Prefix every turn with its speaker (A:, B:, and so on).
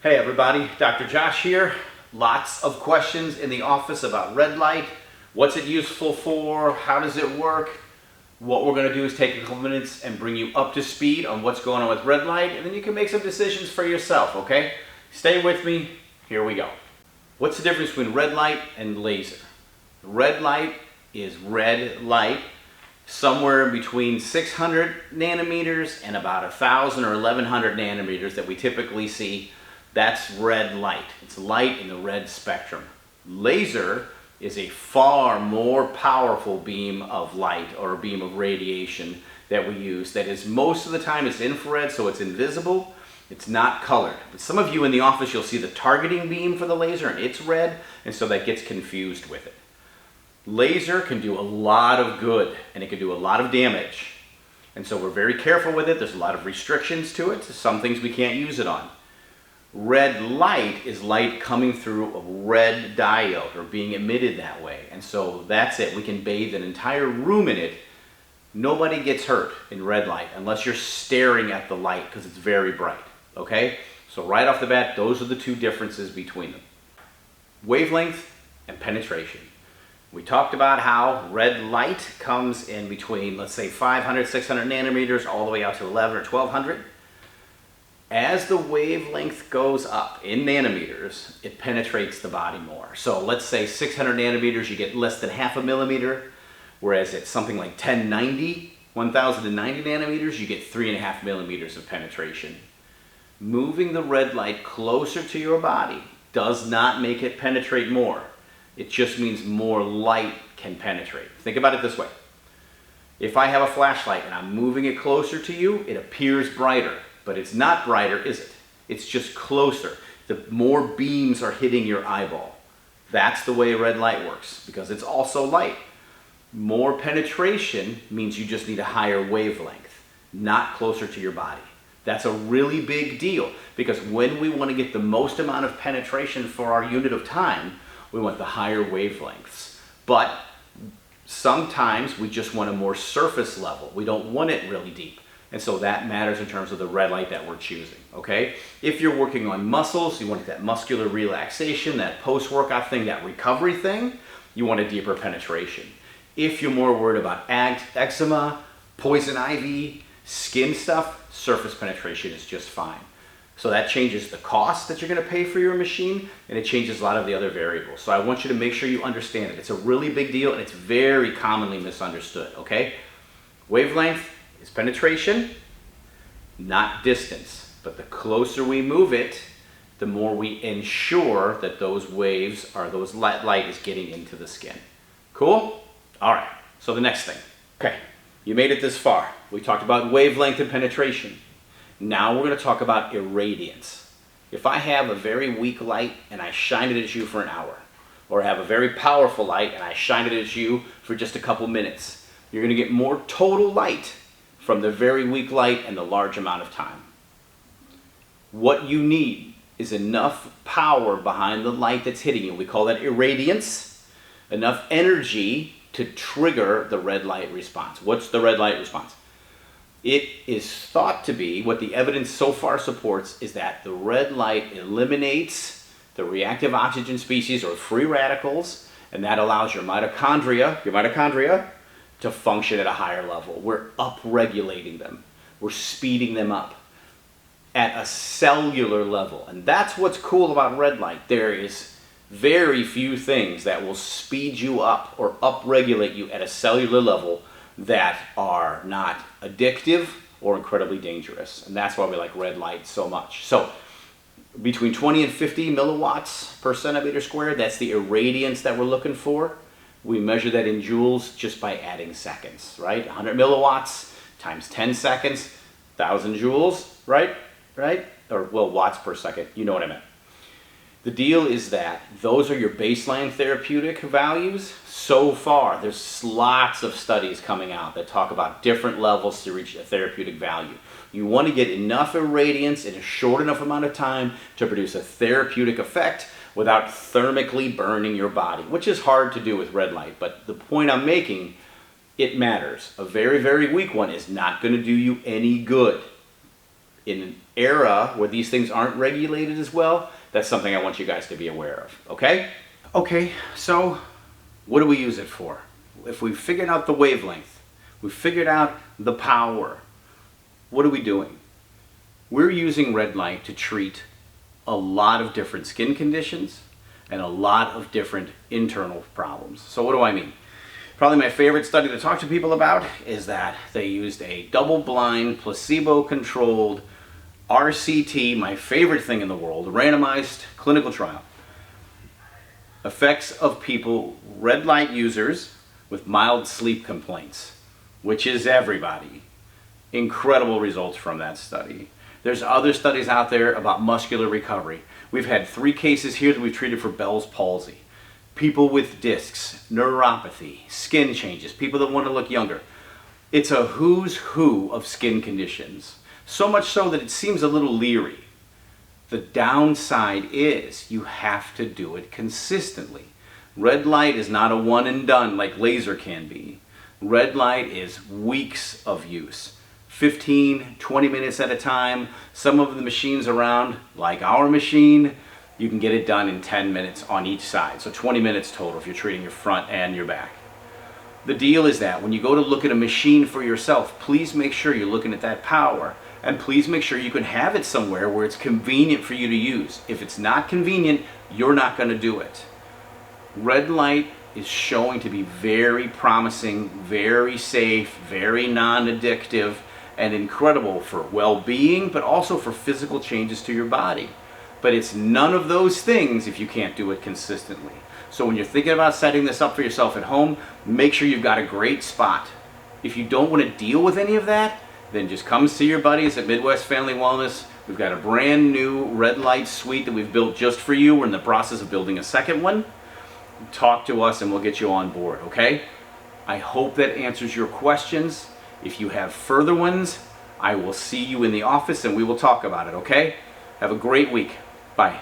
A: Hey everybody, Dr. Josh here. Lots of questions in the office about red light. What's it useful for? How does it work? What we're going to do is take a couple minutes and bring you up to speed on what's going on with red light, and then you can make some decisions for yourself, okay? Stay with me. Here we go. What's the difference between red light and laser? Red light is red light somewhere between 600 nanometers and about 1,000 or 1,100 nanometers that we typically see. That's red light. It's light in the red spectrum. Laser is a far more powerful beam of light or a beam of radiation that we use that is most of the time it's infrared, so it's invisible. It's not colored. But some of you in the office, you'll see the targeting beam for the laser and it's red, and so that gets confused with it. Laser can do a lot of good and it can do a lot of damage. And so we're very careful with it. There's a lot of restrictions to it. Some things we can't use it on. Red light is light coming through a red diode or being emitted that way. And so that's it. We can bathe an entire room in it. Nobody gets hurt in red light unless you're staring at the light because it's very bright. Okay? So right off the bat, those are the two differences between them. Wavelength and penetration. We talked about how red light comes in between, let's say, 500, 600 nanometers all the way out to 11 or 1200. As the wavelength goes up in nanometers, it penetrates the body more. So let's say 600 nanometers, you get less than half a millimeter, whereas at something like 1090 nanometers, you get 3.5 millimeters of penetration. Moving the red light closer to your body does not make it penetrate more. It just means more light can penetrate. Think about it this way. If I have a flashlight and I'm moving it closer to you, it appears brighter. But it's not brighter, is it? It's just closer. The more beams are hitting your eyeball. That's the way red light works, because it's also light. More penetration means you just need a higher wavelength, not closer to your body. That's a really big deal, because when we want to get the most amount of penetration for our unit of time, we want the higher wavelengths. But sometimes we just want a more surface level. We don't want it really deep. And so that matters in terms of the red light that we're choosing, okay? If you're working on muscles, you want that muscular relaxation, that post-workout thing, that recovery thing, you want a deeper penetration. If you're more worried about eczema, poison ivy, skin stuff, surface penetration is just fine. So that changes the cost that you're gonna pay for your machine, and it changes a lot of the other variables. So I want you to make sure you understand it. It's a really big deal, and it's very commonly misunderstood, okay? Wavelength is penetration, not distance. But the closer we move it, the more we ensure that those waves or those light is getting into the skin. Cool? All right, so the next thing. Okay, you made it this far. We talked about wavelength and penetration. Now we're gonna talk about irradiance. If I have a very weak light and I shine it at you for an hour, or I have a very powerful light and I shine it at you for just a couple minutes, you're gonna get more total light from the very weak light and the large amount of time. What you need is enough power behind the light that's hitting you. We call that irradiance. Enough energy to trigger the red light response. What's the red light response? It is thought to be, what the evidence so far supports, is that the red light eliminates the reactive oxygen species or free radicals, and that allows your mitochondria to function at a higher level. We're upregulating them. We're speeding them up at a cellular level. And that's what's cool about red light. There is very few things that will speed you up or upregulate you at a cellular level that are not addictive or incredibly dangerous. And that's why we like red light so much. So between 20 and 50 milliwatts per centimeter squared, that's the irradiance that we're looking for. We measure that in joules just by adding seconds, right? 100 milliwatts times 10 seconds, 1,000 joules, right? Or, well, watts per second, you know what I meant. The deal is that those are your baseline therapeutic values. So far, there's lots of studies coming out that talk about different levels to reach a therapeutic value. You want to get enough irradiance in a short enough amount of time to produce a therapeutic effect without thermically burning your body, which is hard to do with red light. But the point I'm making, it matters. A very, very weak one is not going to do you any good. in an era where these things aren't regulated as well, that's something I want you guys to be aware of, okay? Okay, so what do we use it for? If we've figured out the wavelength, we've figured out the power, what are we doing? We're using red light to treat a lot of different skin conditions and a lot of different internal problems. So what do I mean? Probably my favorite study to talk to people about is that they used a double-blind, placebo-controlled RCT, my favorite thing in the world, randomized clinical trial. Effects of people, red light users with mild sleep complaints, which is everybody. Incredible results from that study. There's other studies out there about muscular recovery. We've had 3 cases here that we've treated for Bell's palsy. People with discs, neuropathy, skin changes, people that want to look younger. It's a who's who of skin conditions. So much so that it seems a little leery. The downside is you have to do it consistently. Red light is not a one and done like laser can be. Red light is weeks of use. 15, 20 minutes at a time. Some of the machines around, like our machine, you can get it done in 10 minutes on each side. So 20 minutes total if you're treating your front and your back. The deal is that when you go to look at a machine for yourself, please make sure you're looking at that power. And please make sure you can have it somewhere where it's convenient for you to use. If it's not convenient, you're not going to do it. Red light is showing to be very promising, very safe, very non-addictive, and incredible for well-being, but also for physical changes to your body. But it's none of those things if you can't do it consistently. So when you're thinking about setting this up for yourself at home, make sure you've got a great spot. If you don't want to deal with any of that, then just come see your buddies at Midwest Family Wellness. We've got a brand new red light suite that we've built just for you. We're in the process of building a second one. Talk to us and we'll get you on board, okay? I hope that answers your questions. If you have further ones, I will see you in the office and we will talk about it, okay? Have a great week. Bye.